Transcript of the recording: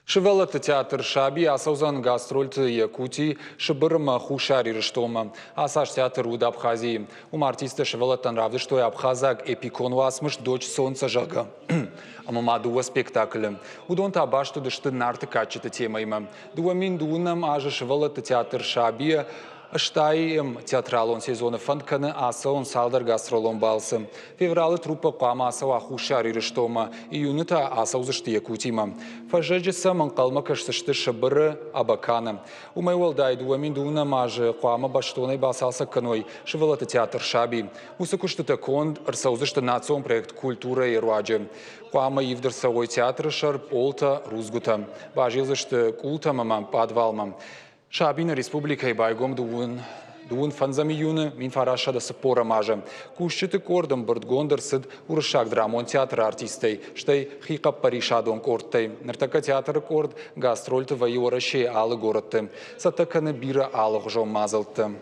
Шевелат театр Шаби, асаузан гастрольт Якутии, шибырма хушари рыштома, асаш театр уд Абхазии. Артиста шевелатан равды, что и Абхазак эпикон васмыш дочь солнца жага. Амамадуа спектакль. Удон табашту дышты нарты качета тема има. Дуамин дунам аже шевелат театр Шаби, Штайм театралон сезона фанканы асаон салдар гастролон балсы. Февралы труппа қама асау ахушари рыштома, июныта асаузышты Якутима. Фажеджиса манқалма кашсышты шыбыры абаканы. Умайвал дайдуамин дуна мажы қама баштоной басалса каной шевелата театр Шаби. Усакуштыта конд арсаузышты национ проект культура и руаджи. Қама евдерсавой театр шарп олта рузгута. Бажилзышты култамама подвалма. Шабина республика и байгом дуун фанзами юны мин фараша да сапора мажа. Кушчыты кордом бырдгондер сыд урышак драмон театр артистей, штай хикап паришадон кордтай. Нартака театр корд гастрольты вайора шей алы городты. Сатаканы бира алых жом мазалты.